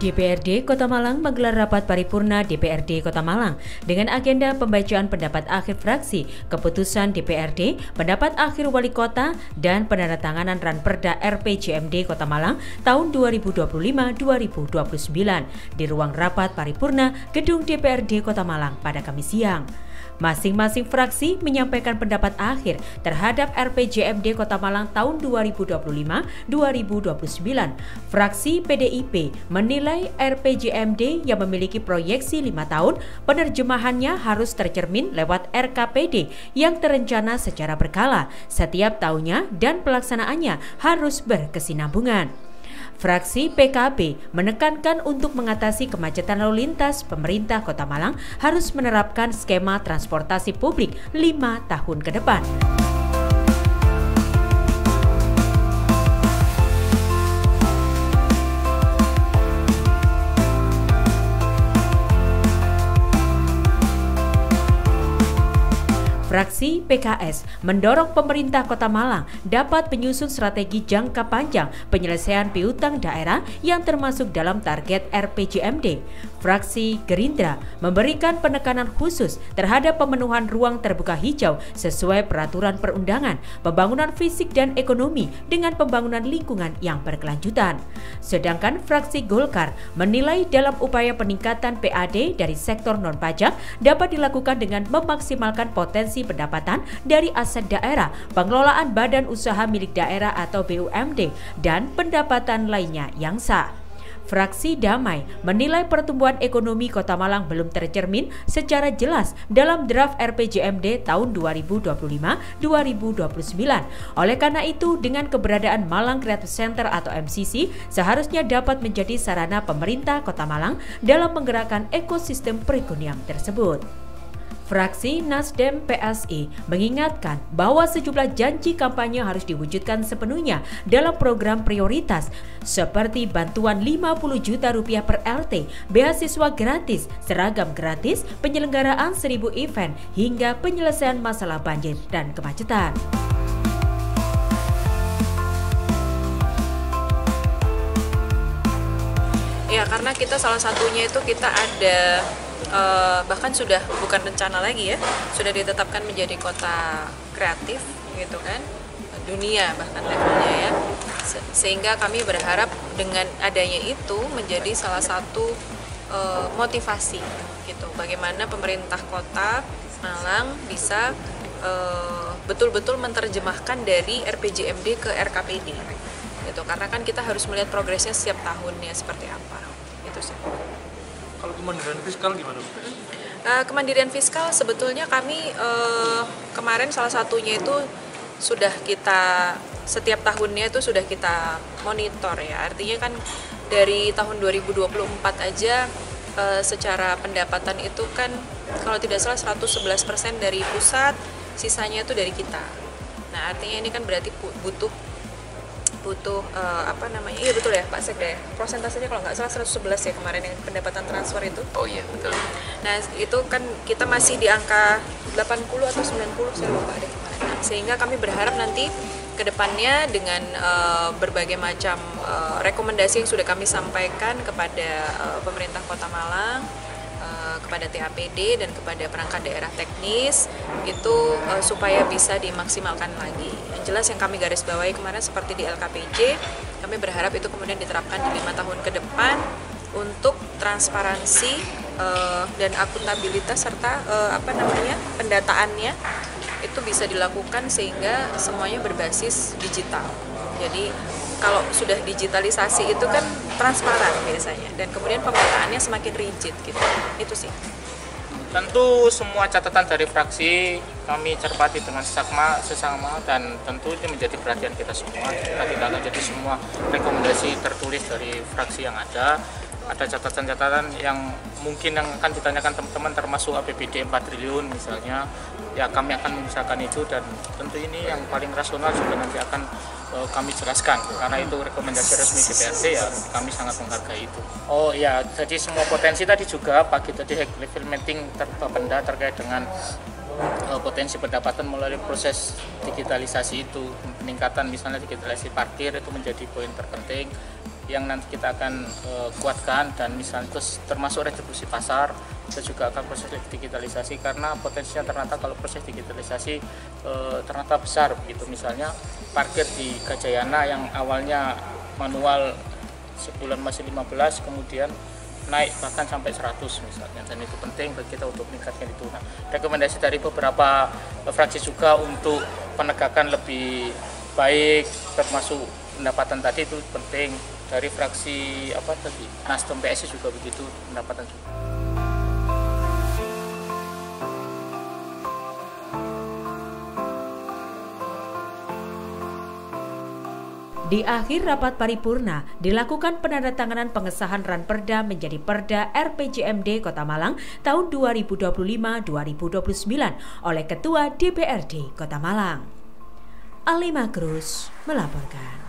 DPRD Kota Malang menggelar rapat paripurna DPRD Kota Malang dengan agenda pembacaan pendapat akhir fraksi, keputusan DPRD, pendapat akhir wali kota, dan penandatanganan Ranperda RPJMD Kota Malang tahun 2025-2029 di ruang rapat paripurna Gedung DPRD Kota Malang pada Kamis siang. Masing-masing fraksi menyampaikan pendapat akhir terhadap RPJMD Kota Malang tahun 2025-2029. Fraksi PDIP menilai RPJMD yang memiliki proyeksi 5 tahun, penerjemahannya harus tercermin lewat RKPD yang terencana secara berkala setiap tahunnya dan pelaksanaannya harus berkesinambungan. Fraksi PKB menekankan untuk mengatasi kemacetan lalu lintas, pemerintah Kota Malang harus menerapkan skema transportasi publik 5 tahun ke depan. Fraksi PKS mendorong pemerintah Kota Malang dapat menyusun strategi jangka panjang penyelesaian piutang daerah yang termasuk dalam target RPJMD. Fraksi Gerindra memberikan penekanan khusus terhadap pemenuhan ruang terbuka hijau sesuai peraturan perundangan, pembangunan fisik dan ekonomi dengan pembangunan lingkungan yang berkelanjutan. Sedangkan fraksi Golkar menilai dalam upaya peningkatan PAD dari sektor non-pajak dapat dilakukan dengan memaksimalkan potensi pendapatan dari aset daerah, pengelolaan badan usaha milik daerah atau BUMD, dan pendapatan lainnya yang sah. Fraksi Damai menilai pertumbuhan ekonomi Kota Malang belum tercermin secara jelas dalam draft RPJMD tahun 2025-2029. Oleh karena itu, dengan keberadaan Malang Creative Center atau MCC seharusnya dapat menjadi sarana pemerintah Kota Malang dalam menggerakkan ekosistem perekonomian tersebut. Fraksi Nasdem PSI mengingatkan bahwa sejumlah janji kampanye harus diwujudkan sepenuhnya dalam program prioritas seperti bantuan 50 juta rupiah per LT, beasiswa gratis, seragam gratis, penyelenggaraan 1000 event, hingga penyelesaian masalah banjir dan kemacetan. Ya, karena kita salah satunya itu kita ada bahkan sudah bukan rencana lagi ya, sudah ditetapkan menjadi kota kreatif gitu kan, dunia bahkan levelnya ya, sehingga kami berharap dengan adanya itu menjadi salah satu motivasi gitu, bagaimana pemerintah kota Malang bisa betul-betul menerjemahkan dari RPJMD ke RKPD gitu, karena kan kita harus melihat progresnya setiap tahunnya seperti apa itu sih. Kalau kemandirian fiskal gimana? Kemandirian fiskal sebetulnya kami kemarin salah satunya itu sudah kita setiap tahunnya itu sudah kita monitor ya. Artinya kan dari tahun 2024 aja secara pendapatan itu kan kalau tidak salah 111% dari pusat, sisanya itu dari kita. Nah, artinya ini kan berarti butuh apa namanya, iya betul ya Pak Sekda ya, prosentasenya kalau nggak salah 111 ya kemarin yang pendapatan transfer itu. Oh iya betul. Nah itu kan kita masih di angka 80 atau 90 saya lupa deh kemarin. Nah, sehingga kami berharap nanti ke depannya dengan berbagai macam rekomendasi yang sudah kami sampaikan kepada pemerintah Kota Malang, kepada TAPD dan kepada perangkat daerah teknis itu supaya bisa dimaksimalkan lagi. Yang jelas yang kami garis bawahi kemarin seperti di LKPJ, kami berharap itu kemudian diterapkan di 5 tahun ke depan untuk transparansi dan akuntabilitas serta pendataannya itu bisa dilakukan sehingga semuanya berbasis digital. Jadi kalau sudah digitalisasi itu kan transparan biasanya, dan kemudian pemetaannya semakin rigid gitu. Itu sih. Tentu semua catatan dari fraksi kami cermati dengan sesama dan tentu ini menjadi perhatian kita semua. Kita tidak akan jadi semua rekomendasi tertulis dari fraksi yang ada. Ada catatan-catatan yang mungkin yang akan ditanyakan teman-teman termasuk APBD 4 triliun misalnya, ya kami akan memisahkan itu, dan tentu ini yang paling rasional juga nanti akan kami jelaskan karena itu rekomendasi resmi DPRD, ya kami sangat menghargai itu. Oh ya, jadi semua potensi tadi juga Pak Gita di level meeting Bapenda terkait dengan potensi pendapatan melalui proses digitalisasi itu, peningkatan misalnya digitalisasi parkir itu menjadi poin terpenting. yang nanti kita akan kuatkan, dan misalnya terus termasuk retribusi pasar, kita juga akan proses digitalisasi karena potensinya ternyata kalau proses digitalisasi ternyata besar begitu. Misalnya parkir di Gajayana yang awalnya manual sebulan masih 15, kemudian naik bahkan sampai 100 misalnya, dan itu penting bagi kita untuk meningkatkan itu. Nah, rekomendasi dari beberapa fraksi juga untuk penegakan lebih baik termasuk pendapatan tadi itu penting. Dari fraksi Nasdem PSI juga begitu, pendapatan juga. Di akhir rapat paripurna dilakukan penandatanganan pengesahan Ranperda menjadi Perda RPJMD Kota Malang tahun 2025-2029 oleh Ketua DPRD Kota Malang. Ali Magrus melaporkan.